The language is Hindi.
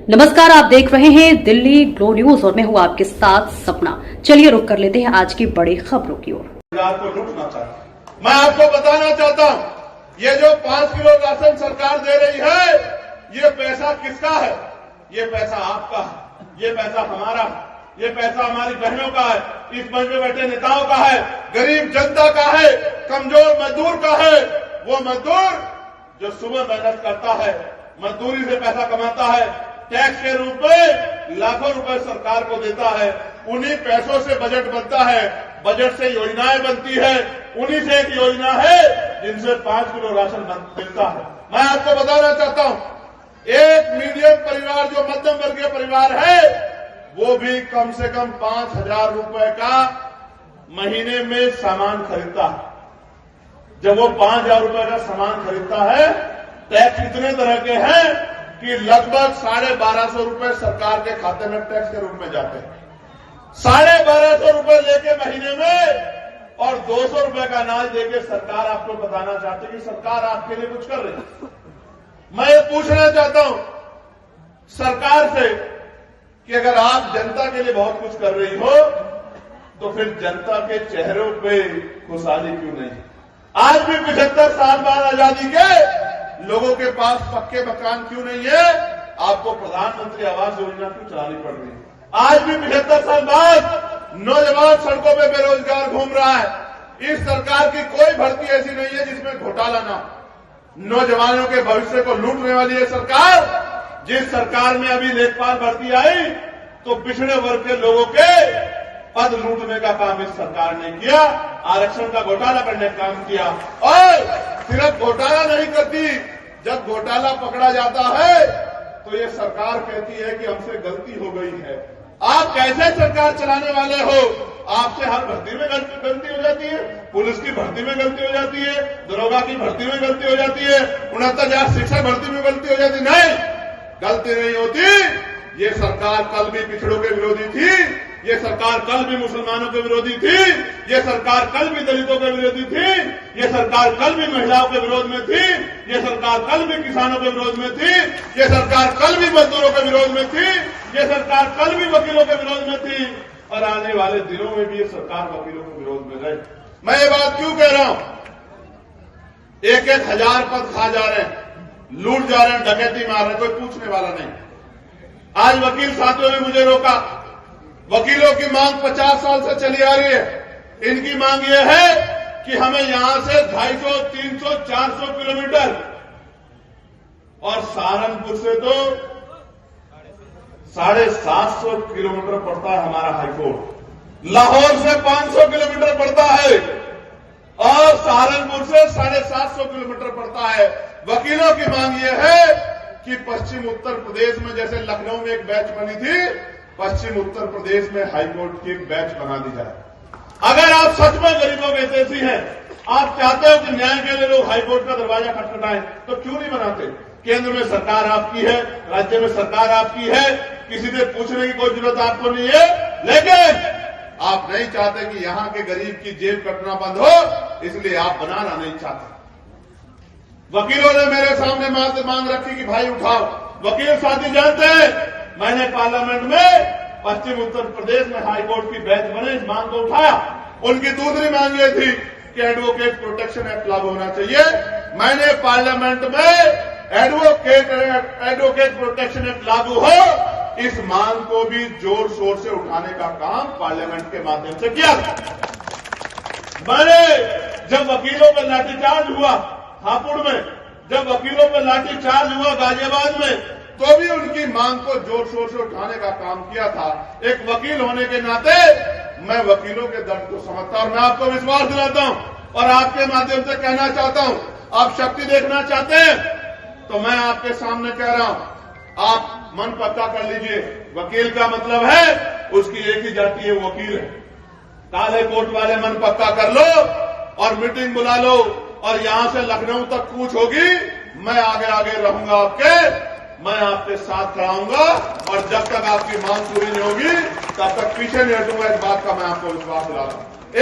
नमस्कार, आप देख रहे हैं दिल्ली ग्लो न्यूज और मैं हूं आपके साथ सपना। चलिए रुक कर लेते हैं आज की बड़ी खबरों की ओर। को लूटना चाहता, मैं आपको बताना चाहता हूं, ये जो 5 किलो राशन सरकार दे रही है, ये पैसा किसका है? ये पैसा आपका है, ये पैसा हमारा है, ये पैसा हमारी बहनों का है, इस मंच में बैठे नेताओं का है, गरीब जनता का है, कमजोर मजदूर का है। वो मजदूर जो सुबह मेहनत करता है, मजदूरी से पैसा कमाता है, टैक्स के रूप में लाखों रुपए सरकार को देता है, उन्हीं पैसों से बजट बनता है, बजट से योजनाएं बनती है, उन्हीं से एक योजना है जिनसे 5 किलो राशन मिलता है। मैं आपको बताना चाहता हूं, एक मीडियम परिवार जो मध्यम वर्गीय परिवार है, वो भी कम से कम 5,000 रुपए का महीने में सामान खरीदता है। जब वो 5,000 रुपए का सामान खरीदता है, टैक्स इतने तरह के हैं कि लगभग 1250 रुपए सरकार के खाते में टैक्स के रूप में जाते हैं। 1250 रुपए लेके महीने में और 200 रुपए का अनाज देके सरकार आपको बताना चाहती है कि सरकार आपके लिए कुछ कर रही है। मैं ये पूछना चाहता हूं सरकार से कि अगर आप जनता के लिए बहुत कुछ कर रही हो, तो फिर जनता के चेहरों पे खुशहाली क्यों नहीं? आज भी 75 साल बाद आजादी के लोगों के पास पक्के मकान क्यों नहीं है? आपको प्रधानमंत्री आवास योजना क्यों चलानी पड़ रही है? आज भी 75 साल बाद नौजवान सड़कों पे बेरोजगार घूम रहा है। इस सरकार की कोई भर्ती ऐसी नहीं है जिसमें घोटाला ना हो। नौजवानों के भविष्य को लूटने वाली है सरकार। जिस सरकार में अभी लेखपाल भर्ती आई, तो पिछड़े वर्ग के लोगों के पद लूटने का काम इस सरकार ने किया, आरक्षण का घोटाला करने का काम किया। और सिर्फ घोटाला नहीं करती, जब घोटाला पकड़ा जाता है तो ये सरकार कहती है कि हमसे गलती हो गई है। आप कैसे सरकार चलाने वाले हो? आपसे हर भर्ती में गलती हो जाती है, पुलिस की भर्ती में गलती हो जाती है, दरोगा की भर्ती में गलती हो जाती है, 69,000 शिक्षक भर्ती में गलती हो जाती। नहीं, गलती नहीं होती। ये सरकार कल भी पिछड़ों के विरोधी थी, ये सरकार कल भी मुसलमानों के विरोधी थी, ये सरकार कल भी दलितों के विरोधी थी, ये सरकार कल भी महिलाओं के विरोध में थी, ये सरकार कल भी किसानों के विरोध में थी, ये सरकार कल भी मजदूरों के विरोध में थी, ये सरकार कल भी वकीलों के विरोध में थी, और आने वाले दिनों में भी ये सरकार वकीलों के विरोध में रहे। मैं ये बात क्यों कह रहा हूं? 1-1 हजार पद खा जा रहे हैं, लूट जा रहे हैं, डकैती मार रहे हैं, कोई पूछने वाला नहीं। आज वकील साथियों ने मुझे रोका। वकीलों की मांग 50 साल से चली आ रही है। इनकी मांग यह है कि हमें यहां से 250, 300, 400 किलोमीटर, और सहारनपुर से तो 750 किलोमीटर पड़ता है हमारा हाईकोर्ट, लाहौर से 500 किलोमीटर पड़ता है, और सहारनपुर से 750 किलोमीटर पड़ता है। वकीलों की मांग यह है कि पश्चिम उत्तर प्रदेश में जैसे लखनऊ में एक बैच बनी थी, पश्चिम उत्तर प्रदेश में हाईकोर्ट की एक बैच बना दी जाए। अगर आप सच में गरीबों के हितैषी हैं, आप चाहते हो कि न्याय के लिए लोग हाईकोर्ट का दरवाजा खटखटाएं, तो क्यों नहीं बनाते? केंद्र में सरकार आपकी है, राज्य में सरकार आपकी है, किसी से पूछने की कोई जरूरत आपको नहीं है। लेकिन आप नहीं चाहते कि यहां के गरीब की जेब कटना बंद हो, इसलिए आप बनाना नहीं चाहते। वकीलों ने मेरे सामने मांग रखी कि भाई उठाओ। वकील साथी जानते हैं, मैंने पार्लियामेंट में पश्चिम उत्तर प्रदेश में हाईकोर्ट की बेंच बने, इस मांग को उठाया। उनकी दूसरी मांग ये थी कि एडवोकेट प्रोटेक्शन एक्ट लागू होना चाहिए। मैंने पार्लियामेंट में एडवोकेट प्रोटेक्शन एक्ट लागू हो, इस मांग को भी जोर शोर से उठाने का काम पार्लियामेंट के माध्यम से किया। मैंने जब वकीलों पर लाठीचार्ज हुआ हापुड़ में, जब वकीलों पर लाठीचार्ज हुआ गाजियाबाद में, तो भी उनकी मांग को जोर शोर से उठाने का काम किया था। एक वकील होने के नाते मैं वकीलों के दर्द को समझता हूं, और मैं आपको विश्वास दिलाता हूं और आपके माध्यम से कहना चाहता हूं, आप शक्ति देखना चाहते हैं तो मैं आपके सामने कह रहा हूं, आप मन पक्का कर लीजिए। वकील का मतलब है उसकी एक ही जाति है, वकील है। काले कोट वाले मन पक्का कर लो और मीटिंग बुला लो, और यहां से लखनऊ तक कूच होगी, मैं आगे आगे रहूंगा आपके, मैं आपके साथ खड़ा हूंगा, और जब तक आपकी मांग पूरी नहीं होगी तब तक पीछे नहीं हटूंगा। इस बात का मैं आपको विश्वास दिलाता हूं।